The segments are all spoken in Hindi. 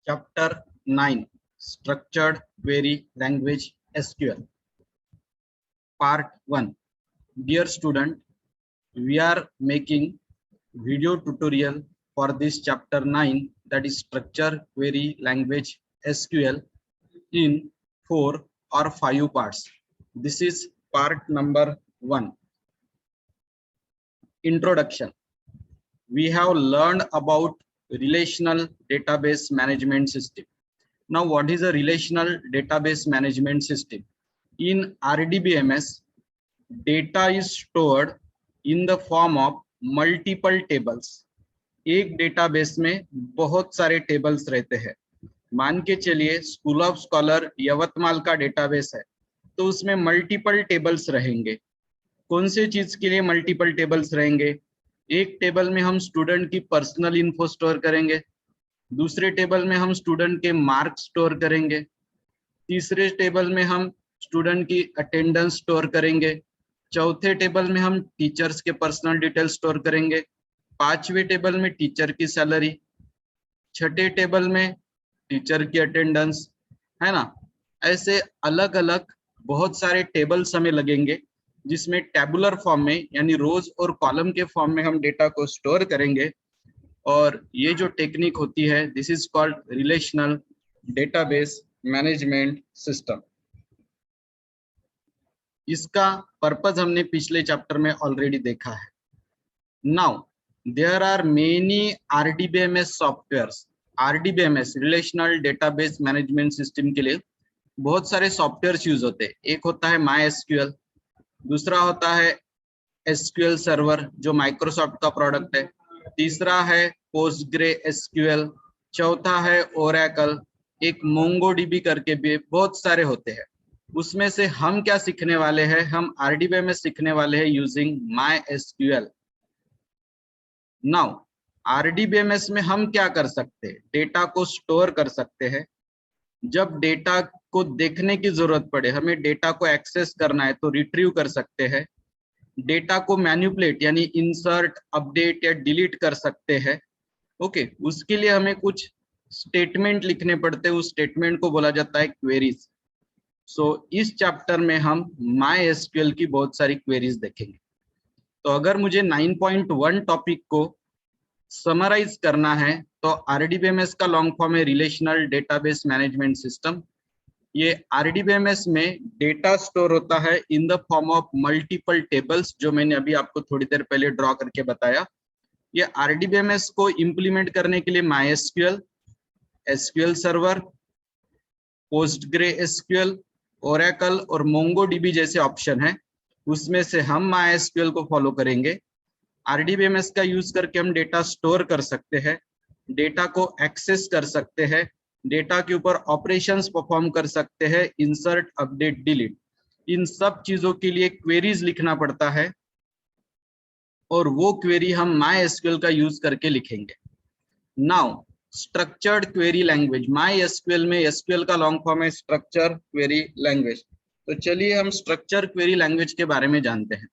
Chapter 9 Structured Query Language SQL Part 1. Dear student, we are making video tutorial for this chapter 9, that is Structured Query Language SQL, in 4 or 5 parts. This is part number 1. Introduction. We have learned about relational database management system. Now, what is a relational database management system? In RDBMS, data is stored in the form of multiple tables. एक डेटाबेस में बहुत सारे टेबल्स रहते हैं. मान के चलिए स्कूल ऑफ स्कॉलर यवतमाल का डेटाबेस है, तो उसमें मल्टीपल टेबल्स रहेंगे. कौन से चीज के लिए मल्टीपल टेबल्स रहेंगे? एक टेबल में हम स्टूडेंट की पर्सनल इन्फो स्टोर करेंगे, दूसरे टेबल में हम स्टूडेंट के मार्क्स स्टोर करेंगे, तीसरे टेबल में हम स्टूडेंट की अटेंडेंस स्टोर करेंगे, चौथे टेबल में हम टीचर्स के पर्सनल डिटेल स्टोर करेंगे, पांचवें टेबल में टीचर की सैलरी, छठे टेबल में टीचर की अटेंडेंस, है ना. ऐसे अलग अलग बहुत सारे टेबल्स हमें लगेंगे, जिसमें टेबुलर फॉर्म में यानी रोज और कॉलम के फॉर्म में हम डेटा को स्टोर करेंगे. और ये जो टेक्निक होती है, this is called relational database management system. इसका पर्पस हमने पिछले चैप्टर में ऑलरेडी देखा है. Now there are many RDBMS softwares. RDBMS relational database management system के लिए बहुत सारे सॉफ्टवेयर्स यूज होते हैं. एक होता है MySQL, दूसरा होता है SQL सर्वर जो माइक्रोसॉफ्ट का प्रोडक्ट है, तीसरा है PostgreSQL, चौथा है Oracle, एक MongoDB करके भी बहुत सारे होते हैं. उसमें से हम क्या सीखने वाले हैं? हम RDBMS सीखने वाले हैं यूजिंग MySQL. नाउ RDBMS में हम क्या कर सकते हैं? डेटा को स्टोर कर सकते हैं. जब डेटा को देखने की जरूरत पड़े, हमें डेटा को एक्सेस करना है, तो रिट्रीव कर सकते हैं. डेटा को मैनिपुलेट यानी इंसर्ट, अपडेट या डिलीट कर सकते हैं. ओके, उसके लिए हमें कुछ स्टेटमेंट लिखने पड़ते हैं. उस स्टेटमेंट को बोला जाता है क्वेरीज. सो इस चैप्टर में हम MySQL की बहुत सारी क्वेरीज देखेंगे. तो अगर मुझे 9.1 टॉपिक को समराइज करना है, तो RDBMS का लॉन्ग फॉर्म है रिलेशनल डेटाबेस मैनेजमेंट सिस्टम. ये RDBMS में डेटा स्टोर होता है in the form of multiple tables, जो मैंने अभी आपको थोड़ी देर पहले ड्रॉ करके बताया. ये RDBMS को इंप्लीमेंट करने के लिए MySQL, SQL server, PostgreSQL, Oracle और MongoDB जैसे ऑप्शन है. उसमें से हम MySQL को फॉलो करेंगे. RDBMS का यूज करके हम डेटा स्टोर कर सकते हैं, डेटा को एक्सेस कर सकते हैं, डेटा के ऊपर ऑपरेशंस परफॉर्म कर सकते हैं, इंसर्ट, अपडेट, डिलीट. इन सब चीजों के लिए क्वेरीज लिखना पड़ता है, और वो क्वेरी हम MySQL का यूज करके लिखेंगे. Now structured query language. MySQL में SQL का लॉन्ग फॉर्म है स्ट्रक्चर क्वेरी लैंग्वेज. तो चलिए हम स्ट्रक्चर क्वेरी लैंग्वेज के बारे में जानते हैं.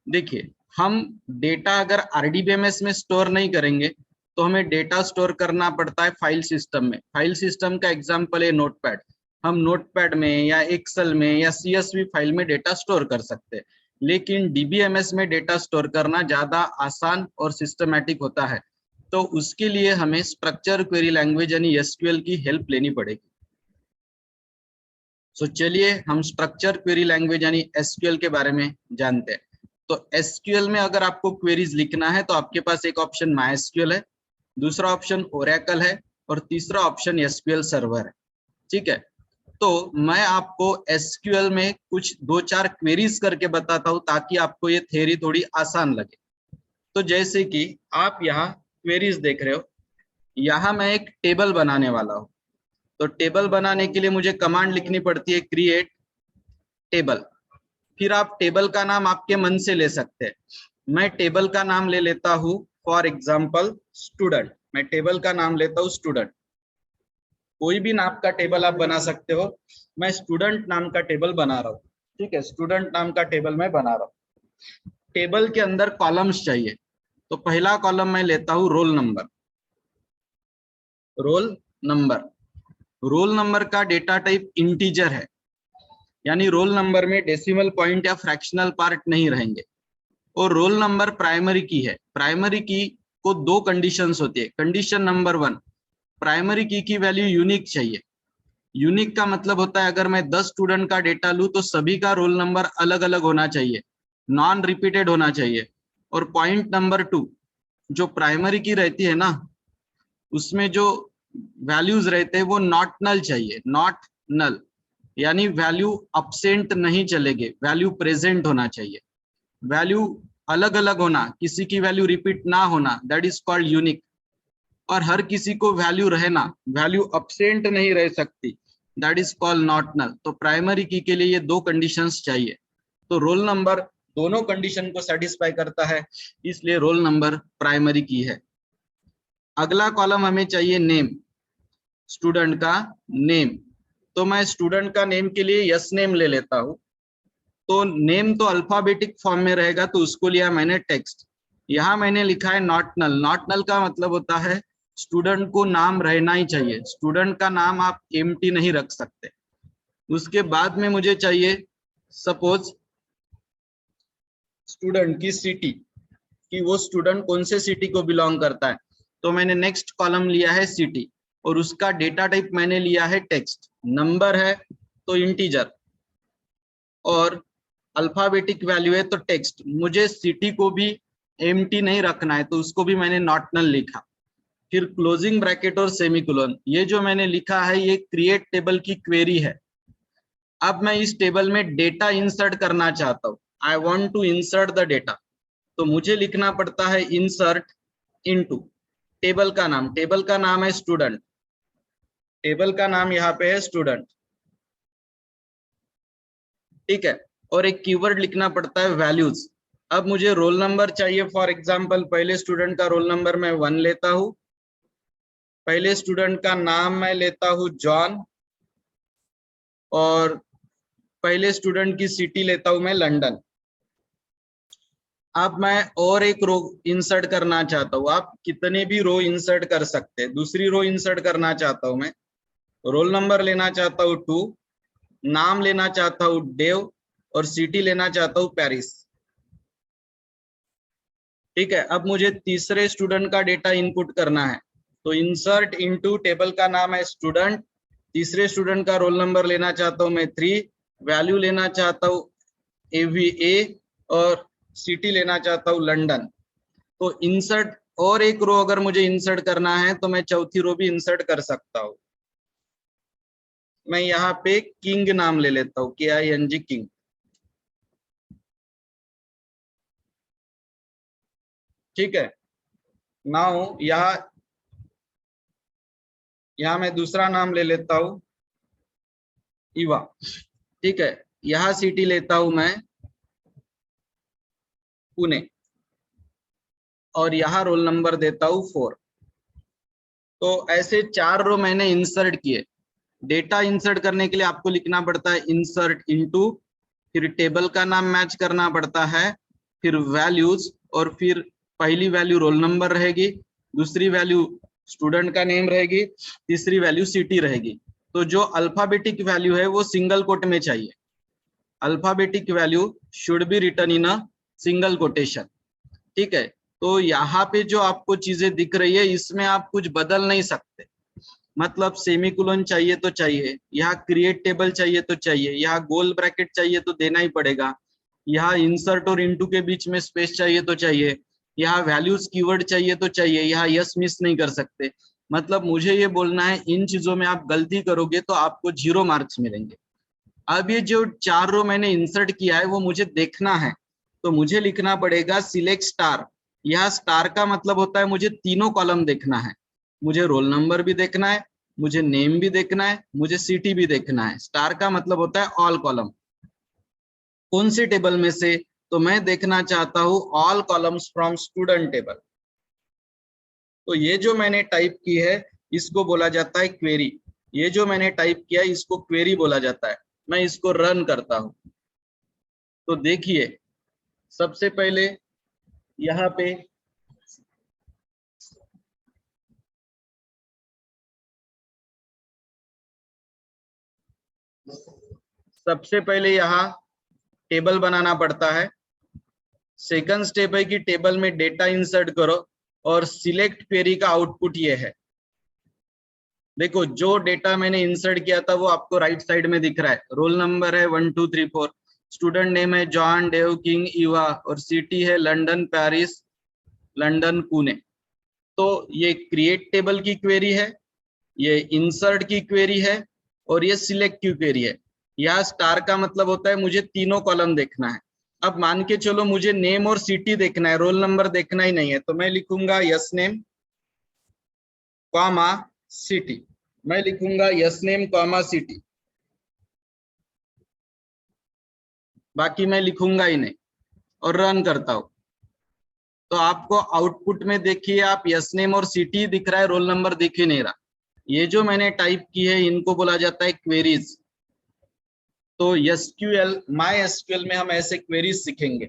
देखिए, हम डेटा अगर RDBMS में स्टोर नहीं करेंगे, तो हमें डेटा स्टोर करना पड़ता है फाइल सिस्टम में. फाइल सिस्टम का एग्जांपल है नोटपैड. हम नोटपैड में या एक्सेल में या CSV फाइल में डेटा स्टोर कर सकते हैं. लेकिन DBMS में डेटा स्टोर करना ज्यादा आसान और सिस्टमैटिक होता है. तो उसके लिए हमें स्ट्रक्चर क्वेरी लैंग्वेज यानी SQL की हेल्प लेनी पड़ेगी. चलिए हम स्ट्रक्चर क्वेरी लैंग्वेज यानी SQL के बारे में जानते हैं. तो SQL में अगर आपको क्वेरीज लिखना है, तो आपके पास एक ऑप्शन MySQL है, दूसरा ऑप्शन Oracle है, और तीसरा ऑप्शन SQL सर्वर है. ठीक है, तो मैं आपको SQL में कुछ 2-4 क्वेरीज करके बताता हूं, ताकि आपको ये थ्योरी थोड़ी आसान लगे. तो जैसे कि आप यहाँ क्वेरीज देख रहे हो, यहाँ मैं एक टेबल बनाने वाला हूँ. तो टेबल बनाने के लिए मुझे कमांड लिखनी पड़ती है क्रिएट टेबल. फिर आप टेबल का नाम आपके मन से ले सकते हैं. मैं टेबल का नाम ले लेता हूँ, फॉर एग्जाम्पल स्टूडेंट. मैं टेबल का नाम लेता हूँ स्टूडेंट. कोई भी नाम का टेबल आप बना सकते हो. मैं स्टूडेंट नाम का टेबल बना रहा हूँ. ठीक है, स्टूडेंट नाम का टेबल मैं बना रहा हूँ. टेबल के अंदर कॉलम्स चाहिए. तो पहला कॉलम मैं लेता हूं roll number. Roll number, roll number का डेटा टाइप इंटीजर है, यानी रोल नंबर में डेसिमल पॉइंट या फ्रैक्शनल पार्ट नहीं रहेंगे। और रोल नंबर प्राइमरी की है। प्राइमरी की को दो कंडीशंस होती है। कंडीशन नंबर 1, प्राइमरी की वैल्यू यूनिक चाहिए। यूनिक का मतलब होता है अगर मैं 10 स्टूडेंट का डेटा लूं तो सभी का रोल नंबर अलग अलग होना चाहिए, नॉन रिपीटेड होना चाहिए। और पॉइंट नंबर 2, जो प्राइमरी की रहती है ना, उसमें जो वैल्यूज रहते हैं वो नॉट नल चाहिए, नॉट नल, यानी वैल्यू अब्सेंट नहीं चलेंगे, वैल्यू प्रेजेंट होना चाहिए। वैल्यू अलग अलग होना, किसी की वैल्यू रिपीट ना होना, दैट इज कॉल्ड यूनिक। और हर किसी को वैल्यू रहना, वैल्यू अब्सेंट नहीं रह सकती, that is called not null. तो प्राइमरी की के लिए ये दो कंडीशंस चाहिए। तो रोल नंबर दोनों कंडीशन को सेटिस्फाई करता है, इसलिए रोल नंबर प्राइमरी की है। अगला कॉलम हमें चाहिए नेम, स्टूडेंट का नेम। तो मैं स्टूडेंट का नेम के लिए यस नेम ले लेता हूं। तो नेम तो अल्फाबेटिक फॉर्म में रहेगा, तो उसको लिया मैंने टेक्स्ट। यहाँ मैंने लिखा है नॉट नल। नॉट नल का मतलब होता है स्टूडेंट को नाम रहना ही चाहिए, स्टूडेंट का नाम आप एम्प्टी नहीं रख सकते। उसके बाद में मुझे चाहिए सपोज स्टूडेंट की सिटी, कि वो स्टूडेंट कौन से सिटी को बिलोंग करता है। तो मैंने नेक्स्ट कॉलम लिया है सिटी, और उसका डेटा टाइप मैंने लिया है टेक्स्ट। नंबर है तो इंटीजर, और अल्फाबेटिक वैल्यू है तो टेक्स्ट। मुझे सिटी को भी एम्प्टी नहीं रखना है, तो उसको भी मैंने नॉट नल लिखा। फिर क्लोजिंग ब्रैकेट और सेमीकोलन। ये जो मैंने लिखा है ये क्रिएट टेबल की क्वेरी है। अब मैं इस टेबल में डेटा इंसर्ट करना चाहता हूँ, I want to insert the data. तो मुझे लिखना पड़ता है इंसर्ट इनटू टेबल का नाम। टेबल का नाम है स्टूडेंट, टेबल का नाम यहाँ पे है स्टूडेंट, ठीक है। और एक कीवर्ड लिखना पड़ता है वैल्यूज। अब मुझे रोल नंबर चाहिए, फॉर एग्जांपल पहले स्टूडेंट का रोल नंबर मैं 1 लेता हूँ, पहले स्टूडेंट का नाम मैं लेता हूँ जॉन, और पहले स्टूडेंट की सिटी लेता हूं मैं लंदन। अब मैं और एक रो इंसर्ट करना चाहता हूँ, आप कितने भी रो इंसर्ट कर सकते हैं। दूसरी रो इंसर्ट करना चाहता हूं मैं, रोल नंबर लेना चाहता हूँ 2, नाम लेना चाहता हूँ डेव, और सिटी लेना चाहता हूँ पेरिस, ठीक है। अब मुझे तीसरे स्टूडेंट का डेटा इनपुट करना है, तो इंसर्ट इनटू टेबल का नाम है स्टूडेंट, तीसरे स्टूडेंट का रोल नंबर लेना चाहता हूँ मैं 3, वैल्यू लेना चाहता हूँ AVA, और सिटी लेना चाहता हूँ लंदन। तो इंसर्ट और एक रो अगर मुझे इंसर्ट करना है तो मैं चौथी रो भी इंसर्ट कर सकता हूँ। मैं यहाँ पे किंग नाम ले लेता हूँ, KING किंग, ठीक है। नाउ यहाँ मैं दूसरा नाम ले लेता हूँ इवा, ठीक है। यहाँ सिटी लेता हूं मैं पुणे, और यहाँ रोल नंबर देता हूँ 4। तो ऐसे 4 रो मैंने इंसर्ट किए। डेटा इंसर्ट करने के लिए आपको लिखना पड़ता है इंसर्ट इनटू, फिर टेबल का नाम मैच करना पड़ता है, फिर वैल्यूज, और फिर पहली वैल्यू रोल नंबर रहेगी, दूसरी वैल्यू स्टूडेंट का नेम रहेगी, तीसरी वैल्यू सिटी रहेगी। तो जो अल्फाबेटिक वैल्यू है वो सिंगल कोट में चाहिए। Alphabetic value should be written in a single quotation, ठीक है। तो यहाँ पे जो आपको चीजें दिख रही है इसमें आप कुछ बदल नहीं सकते। मतलब सेमीकोलन चाहिए तो चाहिए, यहाँ क्रिएट टेबल चाहिए तो चाहिए, यहाँ गोल ब्रैकेट चाहिए तो देना ही पड़ेगा, यहाँ इंसर्ट और इनटू के बीच में स्पेस चाहिए तो चाहिए, यहाँ वैल्यूज कीवर्ड चाहिए तो चाहिए, यहाँ यस मिस नहीं कर सकते। मतलब मुझे ये बोलना है इन चीजों में आप गलती करोगे तो आपको 0 मार्क्स मिलेंगे। अब ये जो 4 रो मैंने इंसर्ट किया है वो मुझे देखना है, तो मुझे लिखना पड़ेगा सिलेक्ट स्टार। यह स्टार का मतलब होता है मुझे तीनों कॉलम देखना है, मुझे रोल नंबर भी देखना है, मुझे नेम भी देखना है, मुझे सिटी भी देखना है। स्टार का मतलब होता है ऑल कॉलम। कौन से टेबल में से? तो मैं देखना चाहता हूं all columns from student table. तो ये जो मैंने टाइप की है इसको बोला जाता है क्वेरी। ये जो मैंने टाइप किया है इसको क्वेरी बोला जाता है। मैं इसको रन करता हूं तो देखिए सबसे पहले यहाँ पे सबसे पहले यहाँ टेबल बनाना पड़ता है। सेकंड स्टेप है कि टेबल में डेटा इंसर्ट करो और सिलेक्ट क्वेरी का आउटपुट ये है। देखो जो डेटा मैंने इंसर्ट किया था वो आपको राइट साइड में दिख रहा है। रोल नंबर है 1 2 3 4, स्टूडेंट नेम है जॉन डेव किंग ईवा और सिटी है लंदन पेरिस लंदन पुणे। तो ये क्रिएट टेबल की क्वेरी है, ये इंसर्ट की क्वेरी है और ये सिलेक्ट की क्वेरी है। यहाँ स्टार का मतलब होता है मुझे तीनों कॉलम देखना है। अब मान के चलो मुझे नेम और सिटी देखना है, रोल नंबर देखना ही नहीं है, तो मैं लिखूंगा यस नेम कॉमा सिटी। मैं लिखूंगा यस नेम कॉमा सिटी, बाकी मैं लिखूंगा ही नहीं और रन करता हूं। तो आपको आउटपुट में देखिए आप यस नेम और सिटी दिख रहा है, रोल नंबर दिख ही नहीं रहा। ये जो मैंने टाइप की है इनको बोला जाता है क्वेरीज। तो एसक्यूएल माई एसक्यूएल में हम ऐसे क्वेरीज सीखेंगे।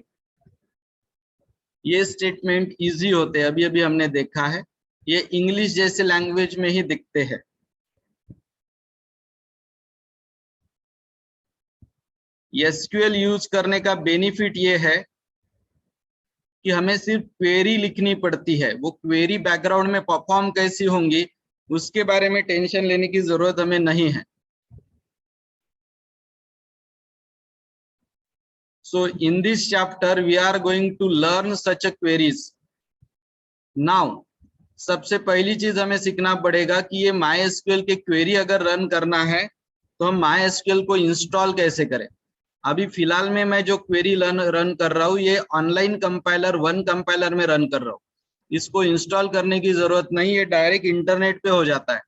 ये स्टेटमेंट इजी होते हैं, अभी अभी हमने देखा है, ये इंग्लिश जैसे लैंग्वेज में ही दिखते हैं। एसक्यूएल यूज करने का बेनिफिट ये है कि हमें सिर्फ क्वेरी लिखनी पड़ती है, वो क्वेरी बैकग्राउंड में परफॉर्म कैसी होंगी उसके बारे में टेंशन लेने की जरूरत हमें नहीं है। So in this chapter we are going to learn such a queries. Now सबसे पहली चीज हमें सीखना पड़ेगा कि ये MySQL के क्वेरी अगर रन करना है तो हम MySQL को इंस्टॉल कैसे करें। अभी फिलहाल में मैं जो क्वेरी रन कर रहा हूँ ये ऑनलाइन कंपाइलर 1 कंपाइलर में रन कर रहा हूँ। इसको इंस्टॉल करने की जरूरत नहीं है, डायरेक्ट इंटरनेट पे हो जाता है।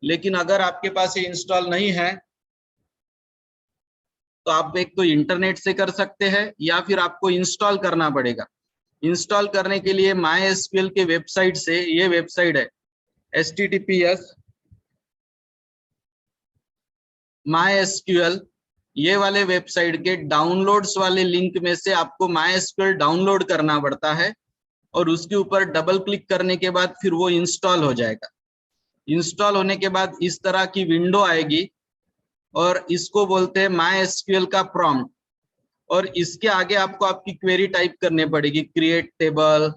लेकिन अगर आपके पास ये इंस्टॉल नहीं है तो आप एक तो इंटरनेट से कर सकते हैं या फिर आपको इंस्टॉल करना पड़ेगा। इंस्टॉल करने के लिए MySQL के वेबसाइट से, ये वेबसाइट है https MySQL, ये वाले वेबसाइट के डाउनलोड्स वाले लिंक में से आपको MySQL डाउनलोड करना पड़ता है और उसके ऊपर डबल क्लिक करने के बाद फिर वो इंस्टॉल हो जाएगा। इंस्टॉल होने के बाद इस तरह की विंडो आएगी और इसको बोलते हैं MySQL का प्रॉम्प्ट। और इसके आगे आपको आपकी क्वेरी टाइप करनी पड़ेगी, create table,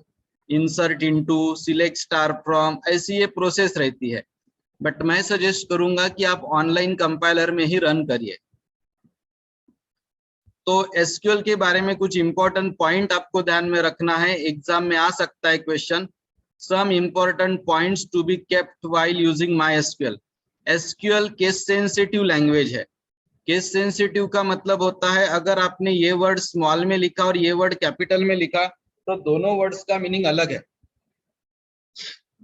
insert into, select star from, ऐसी ये प्रोसेस रहती है। बट मैं सजेस्ट करूंगा कि आप ऑनलाइन कंपाइलर में ही रन करिए। तो एसक्यूएल के बारे में कुछ इंपॉर्टेंट पॉइंट आपको ध्यान में रखना है, एग्जाम में आ सकता है question. Some important points to be kept while using MySQL। SQL case sensitive language है। केस सेंसिटिव का मतलब होता है अगर आपने ये वर्ड स्मॉल में लिखा और ये वर्ड कैपिटल में लिखा तो दोनों वर्ड्स का मीनिंग अलग है।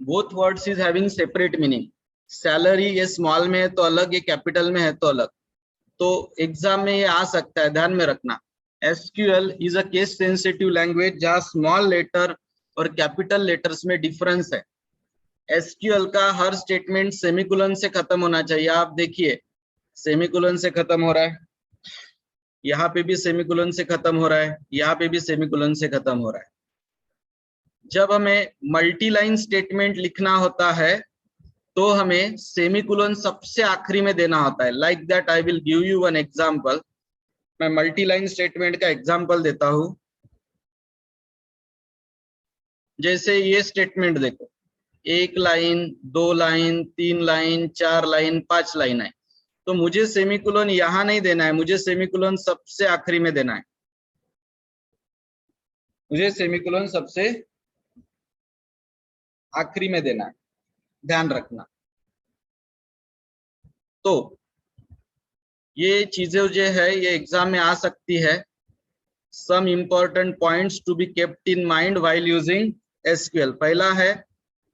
Both words is having separate meaning. Salary ये स्मॉल में है तो अलग, ये कैपिटल में है तो अलग। तो एग्जाम में ये आ सकता है, ध्यान में रखना। SQL is a case sensitive language जहाँ स्मॉल लेटर और कैपिटल लेटर्स में डिफरेंस है। एसक्यूएल का हर स्टेटमेंट सेमीकोलन से खत्म होना चाहिए। आप देखिए सेमीकोलन से खत्म हो रहा है, यहाँ पे भी सेमीकोलन से खत्म हो रहा है, यहाँ पे भी सेमीकोलन से खत्म हो रहा है। जब हमें मल्टी लाइन स्टेटमेंट लिखना होता है तो हमें सेमीकोलन सबसे आखिरी में देना होता है। Like that I will give you one example. मैं मल्टी लाइन स्टेटमेंट का एग्जांपल देता हूं। जैसे ये स्टेटमेंट देखो, 1 line, 2 line, 3 line, 4 line, 5 line है। तो मुझे सेमीकोलन यहां नहीं देना है, मुझे सेमीकोलन सबसे आखिरी में देना है। मुझे सेमीकोलन सबसे आखिरी में देना है, ध्यान रखना। तो ये चीजें जो है ये एग्जाम में आ सकती है। Some important points to be kept in mind while using SQL. पहला है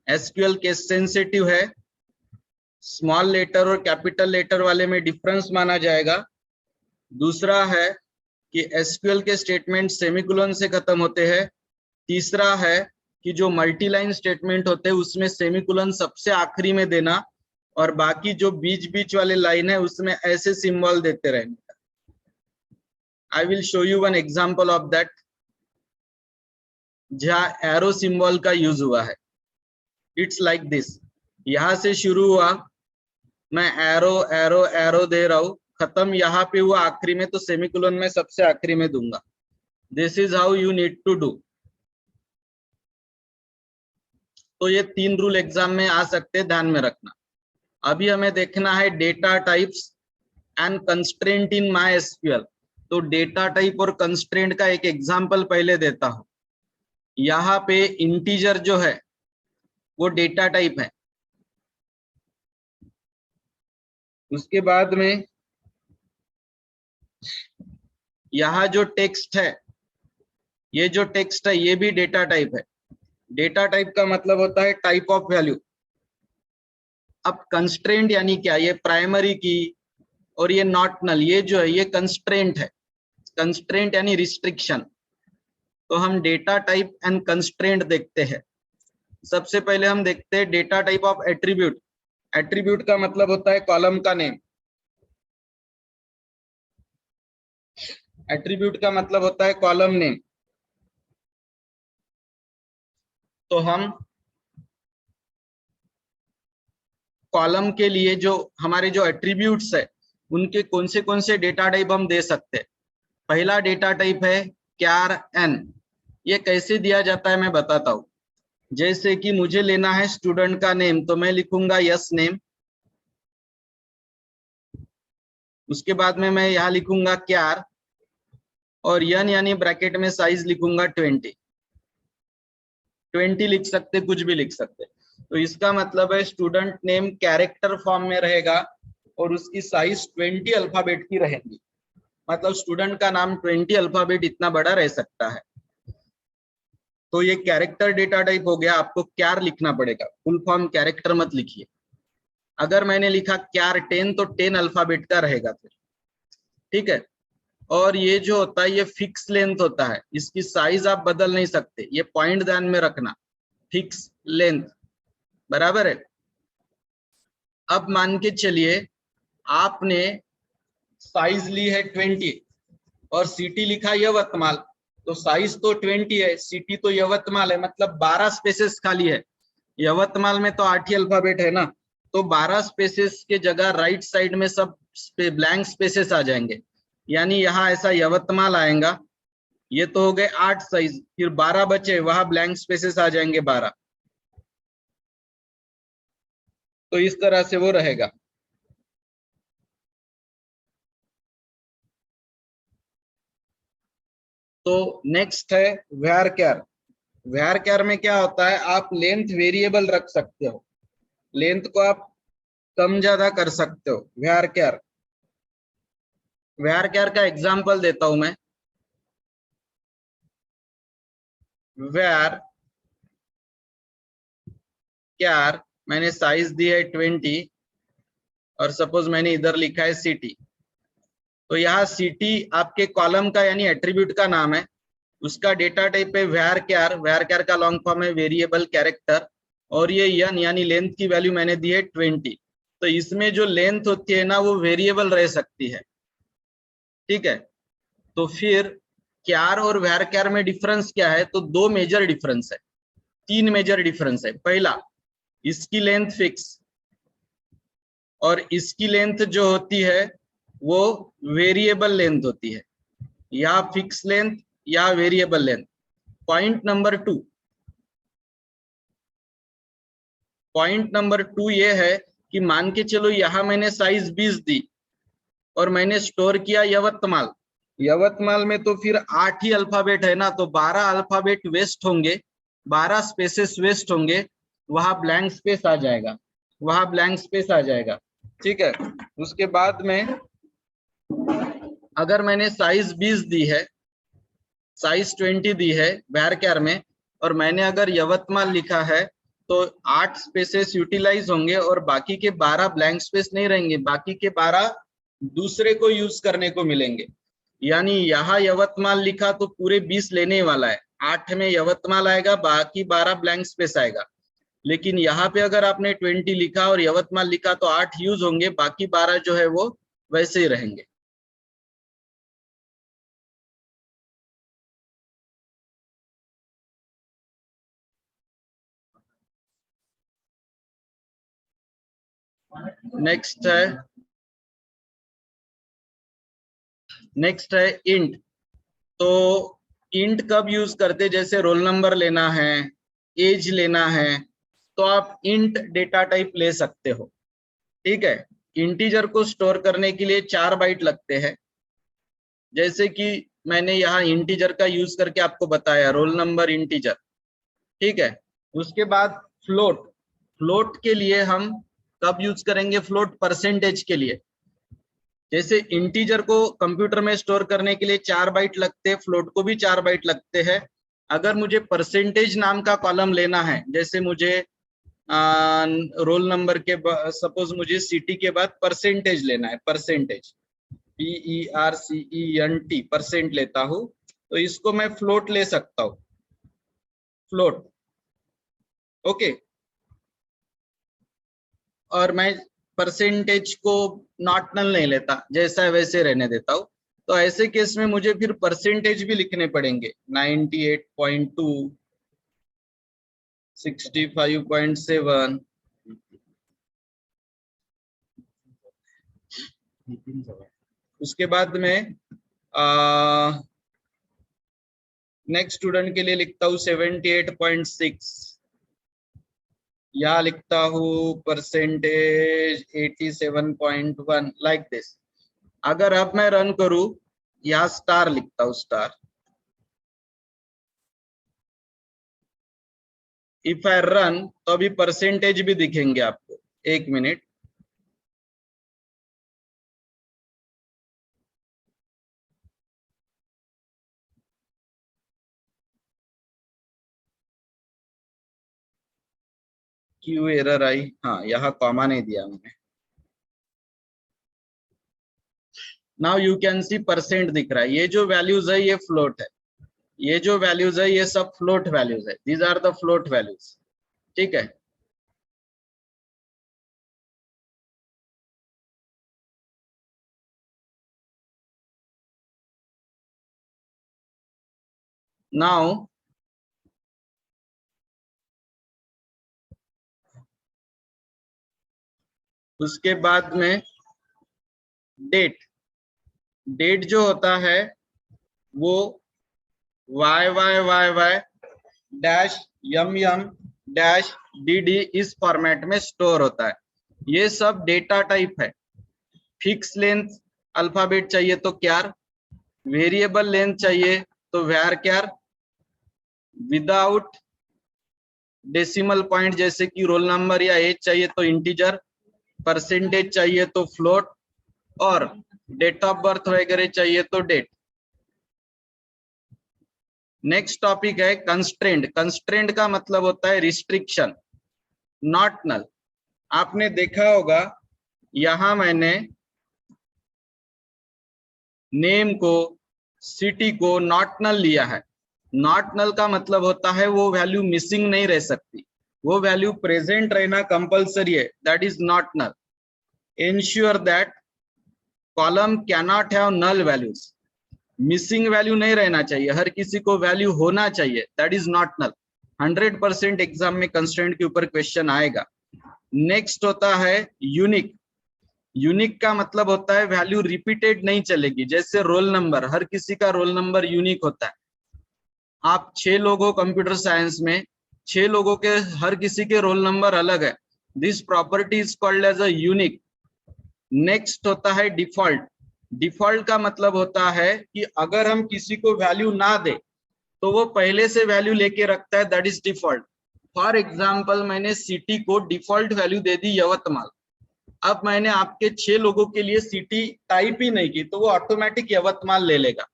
एसक्यूएल केस सेंसिटिव है, स्मॉल लेटर और कैपिटल लेटर वाले में डिफरेंस माना जाएगा। दूसरा है कि एसक्यूएल के स्टेटमेंट सेमीकोलन से खत्म होते हैं। तीसरा है कि जो मल्टी लाइन स्टेटमेंट होते हैं उसमें सेमीकोलन सबसे आखिरी में देना और बाकी जो बीच बीच वाले लाइन है उसमें ऐसे सिंबल देते रहने का। I will show you one example of that जहां एरो सिंबल का यूज हुआ है। इट्स लाइक दिस, यहां से शुरू हुआ, मैं एरो एरो एरो दे रहा हूं, खत्म यहाँ पे हुआ आखिरी में, तो सेमीकोलन में सबसे आखिरी में दूंगा। This is how you need to do. तो ये 3 रूल एग्जाम में आ सकते हैं, ध्यान में रखना। अभी हमें देखना है data types and constraint in MySQL। तो डेटा टाइप और कंस्ट्रेंट का एक एग्जांपल पहले देता हूं। यहाँ पे इंटीजर जो है वो डेटा टाइप है। उसके बाद में यहाँ जो टेक्स्ट है, ये जो टेक्स्ट है ये भी डेटा टाइप है। डेटा टाइप का मतलब होता है टाइप ऑफ वैल्यू। अब कंस्ट्रेंट यानी क्या, ये प्राइमरी की और ये नॉट नल, ये जो है ये कंस्ट्रेंट है। कंस्ट्रेंट यानी रिस्ट्रिक्शन। तो हम डेटा टाइप एंड कंस्ट्रेंट देखते हैं। सबसे पहले हम देखते हैं data type of attribute. Attribute का मतलब होता है कॉलम का नेम। एट्रीब्यूट का मतलब होता है कॉलम नेम। तो हम कॉलम के लिए जो हमारे जो एट्रीब्यूट्स है उनके कौन से डेटा टाइप हम दे सकते हैं। पहला डेटा टाइप है क्यार एन। ये कैसे दिया जाता है मैं बताता हूं। जैसे कि मुझे लेना है स्टूडेंट का नेम, तो मैं लिखूंगा यस नेम। उसके बाद में मैं यहाँ लिखूंगा क्यार, और यन यानी ब्रैकेट में साइज लिखूंगा 20। 20 लिख सकते, कुछ भी लिख सकते। तो इसका मतलब है स्टूडेंट नेम कैरेक्टर फॉर्म में रहेगा और उसकी साइज 20 अल्फाबेट की रहेगी। मतलब स्टूडेंट का नाम 20 अल्फाबेट इतना बड़ा रह सकता है। तो ये कैरेक्टर डेटा टाइप हो गया। आपको क्यार लिखना पड़ेगा, फुल फॉर्म कैरेक्टर मत लिखिए। अगर मैंने लिखा क्यार 10 तो 10 अल्फाबेट का रहेगा फिर, ठीक है। और ये जो होता है ये फिक्स लेंथ होता है, इसकी साइज आप बदल नहीं सकते, ये पॉइंट ध्यान में रखना। फिक्स लेंथ बराबर है। अब मान के चलिए आपने साइज ली है 20 और सिटी लिखा यवतमाल। तो साइज तो 20 है, सिटी तो यवतमाल है, मतलब 12 स्पेसेस खाली है। यवतमाल में तो 8 ही अल्फाबेट है ना, तो 12 स्पेसेस के जगह राइट साइड में सब ब्लैंक स्पेसेस आ जाएंगे। यानी यहाँ ऐसा यवतमाल आएगा। ये तो हो गए 8 साइज, फिर 12 बचे, वहां ब्लैंक स्पेसेस आ जाएंगे 12। तो इस तरह से वो रहेगा। तो नेक्स्ट है varchar। varchar में क्या होता है, आप लेंथ वेरिएबल रख सकते हो, लेंथ को आप कम ज्यादा कर सकते हो। varchar का एग्जांपल देता हूं मैं। varchar मैंने साइज दी है 20 और सपोज मैंने इधर लिखा है सिटी। तो यहाँ सिटी आपके कॉलम का यानी एट्रीब्यूट का नाम है, उसका डेटा टाइप है varchar का लॉन्ग फॉर्म है वेरिएबल कैरेक्टर। और ये यन यानी लेंथ की वैल्यू मैंने दी है 20। तो इसमें जो लेंथ होती है ना वो वेरिएबल रह सकती है, ठीक है। तो फिर क्यार और varchar में डिफरेंस क्या है, तो 2 मेजर डिफरेंस है, 3 मेजर डिफरेंस है। पहला, इसकी लेंथ फिक्स और इसकी लेंथ जो होती है वो वेरिएबल लेंथ होती है, या फिक्स लेंथ या वेरिएबल लेंथ। पॉइंट नंबर 2 ये है कि मान के चलो यहाँ मैंने साइज 20 दी और मैंने स्टोर किया यवतमाल। यवतमाल में तो फिर 8 ही अल्फाबेट है ना, तो 12 अल्फाबेट वेस्ट होंगे, 12 स्पेसेस वेस्ट होंगे, वहां ब्लैंक स्पेस आ जाएगा, वहां ब्लैंक स्पेस आ जाएगा, ठीक है। उसके बाद में अगर मैंने साइज 20 दी है, साइज 20 दी है varchar में, और मैंने अगर यवतमाल लिखा है, तो 8 स्पेसेस यूटिलाइज होंगे और बाकी के 12 ब्लैंक स्पेस नहीं रहेंगे, बाकी के 12 दूसरे को यूज करने को मिलेंगे। यानी यहाँ यवतमाल लिखा तो पूरे 20 लेने वाला है, 8 में यवतमाल आएगा, बाकी 12 ब्लैंक स्पेस आएगा। लेकिन यहाँ पे अगर आपने 20 लिखा और यवतमाल लिखा तो 8 यूज होंगे, बाकी 12 जो है वो वैसे ही रहेंगे। नेक्स्ट है नेक्स्ट है इंट। तो इंट कब यूज करते, जैसे रोल नंबर लेना है, एज लेना है, तो आप इंट डेटा टाइप ले सकते हो। ठीक है, इंटीजर को स्टोर करने के लिए 4 बाइट लगते हैं, जैसे कि मैंने यहाँ इंटीजर का यूज करके आपको बताया, रोल नंबर इंटीजर। ठीक है, उसके बाद फ्लोट। फ्लोट के लिए हम कब यूज करेंगे फ्लोट, परसेंटेज के लिए। जैसे इंटीजर को कंप्यूटर में स्टोर करने के लिए 4 बाइट लगते हैं, फ्लोट को भी 4 बाइट लगते हैं। अगर मुझे परसेंटेज नाम का कॉलम लेना है, जैसे मुझे रोल नंबर के सपोज मुझे सिटी के बाद परसेंटेज लेना है, परसेंटेज PERCENT परसेंट लेता हूं, तो इसको मैं फ्लोट ले सकता हूं, फ्लोट। ओके, और मैं परसेंटेज को नॉट नल नहीं लेता, जैसा है वैसे रहने देता हूं। तो ऐसे केस में मुझे फिर परसेंटेज भी लिखने पड़ेंगे, 98.2, 65.7। उसके बाद में नेक्स्ट स्टूडेंट के लिए लिखता हूँ 78.6, या लिखता हूँ परसेंटेज 87.1, लाइक दिस। अगर अब मैं रन करूं, या स्टार लिखता हूँ, स्टार। इफ आई रन, तो अभी परसेंटेज भी दिखेंगे आपको, 1 मिनट। क्यों एरर आई, हाँ यहाँ कॉमा नहीं दिया मैंने। Now you can see percent दिख रहा है, ये जो वैल्यूज है ये फ्लोट है, ये जो वैल्यूज है ये सब फ्लोट वैल्यूज है, these are the float values. ठीक है, नाउ उसके बाद में डेट। डेट जो होता है वो YYYY dash MM dash DD इस फॉर्मेट में स्टोर होता है। ये सब डेटा टाइप है। फिक्स लेंथ अल्फाबेट चाहिए तो क्यार, वेरिएबल लेंथ चाहिए तो वैर क्यार, विदाउट डेसिमल पॉइंट जैसे कि रोल नंबर या एज चाहिए तो इंटीजर, परसेंटेज चाहिए तो फ्लोट, और डेट ऑफ बर्थ वगैरह चाहिए तो डेट। नेक्स्ट टॉपिक है कंस्ट्रेंट। कंस्ट्रेंट का मतलब होता है रिस्ट्रिक्शन, नॉट नल। आपने देखा होगा यहां मैंने नेम को, सिटी को नॉट नल लिया है। नॉट नल का मतलब होता है वो वैल्यू मिसिंग नहीं रह सकती, वो वैल्यू प्रेजेंट रहना कंपलसरी है, that is not null. Ensure that column cannot have null values, missing value नहीं रहना चाहिए, हर किसी को वैल्यू होना चाहिए, that is not null. 100% exam में कंस्ट्रेंट के ऊपर क्वेश्चन आएगा। नेक्स्ट होता है यूनिक। यूनिक का मतलब होता है वैल्यू रिपीटेड नहीं चलेगी, जैसे रोल नंबर, हर किसी का रोल नंबर यूनिक होता है। आप 6 लोग हो कंप्यूटर साइंस में, 6 लोगों के हर किसी के रोल नंबर अलग है, this property is called as a unique. Next होता है डिफॉल्ट। डिफॉल्ट का मतलब होता है कि अगर हम किसी को वैल्यू ना दे तो वो पहले से वैल्यू लेके रखता है, that is default. For example मैंने सिटी को डिफॉल्ट वैल्यू दे दी यवतमाल, अब मैंने आपके 6 लोगों के लिए सिटी टाइप ही नहीं की तो वो ऑटोमेटिक यवतमाल ले लेगा।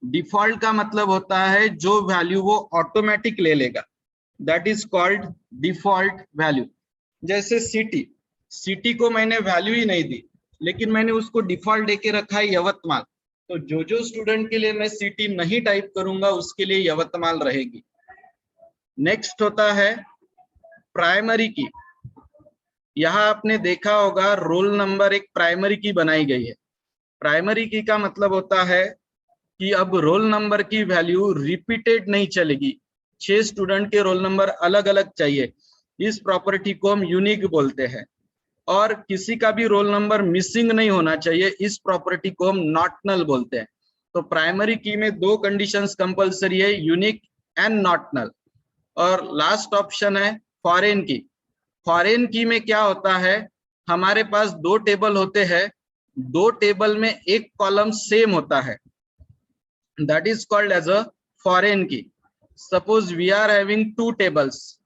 डिफॉल्ट का मतलब होता है जो वैल्यू वो ऑटोमेटिक ले लेगा, that is called default value. जैसे सिटी, सिटी को मैंने वैल्यू ही नहीं दी लेकिन मैंने उसको डिफॉल्ट देके रखा है यवतमाल, तो जो स्टूडेंट के लिए मैं सिटी नहीं टाइप करूंगा उसके लिए यवतमाल रहेगी। नेक्स्ट होता है प्राइमरी की। यहाँ आपने देखा होगा रोल नंबर एक प्राइमरी की बनाई गई है। प्राइमरी की का मतलब होता है कि अब रोल नंबर की वैल्यू रिपीटेड नहीं चलेगी, 6 स्टूडेंट के रोल नंबर अलग अलग चाहिए, इस प्रॉपर्टी को हम यूनिक बोलते हैं। और किसी का भी रोल नंबर मिसिंग नहीं होना चाहिए, इस प्रॉपर्टी को हम नॉट नल बोलते हैं। तो प्राइमरी की में दो कंडीशंस कंपलसरी है, यूनिक एंड नॉट नल। और लास्ट ऑप्शन है फॉरेन की। फॉरेन की में क्या होता है, हमारे पास दो टेबल होते हैं, दो टेबल में एक कॉलम सेम होता है, that is called as a foreign key. Suppose we are having two tables,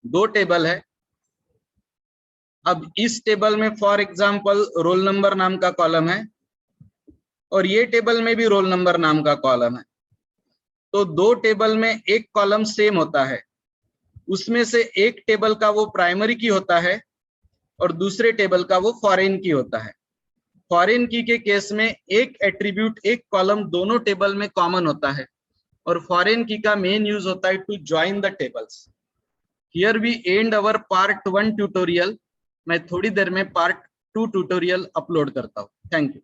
दो टेबल है। अब इस टेबल में फॉर एग्जांपल रोल नंबर नाम का कॉलम है और ये टेबल में भी रोल नंबर नाम का कॉलम है। तो दो टेबल में एक कॉलम सेम होता है, उसमें से एक टेबल का वो प्राइमरी की होता है और दूसरे टेबल का वो फॉरेन की होता है। फॉरेन की के केस में एक एट्रीब्यूट, एक कॉलम दोनों टेबल में कॉमन होता है और फॉरेन की का मेन यूज होता है to join the tables. Here we end our part 1 tutorial. मैं थोड़ी देर में पार्ट 2 ट्यूटोरियल अपलोड करता हूँ। Thank you.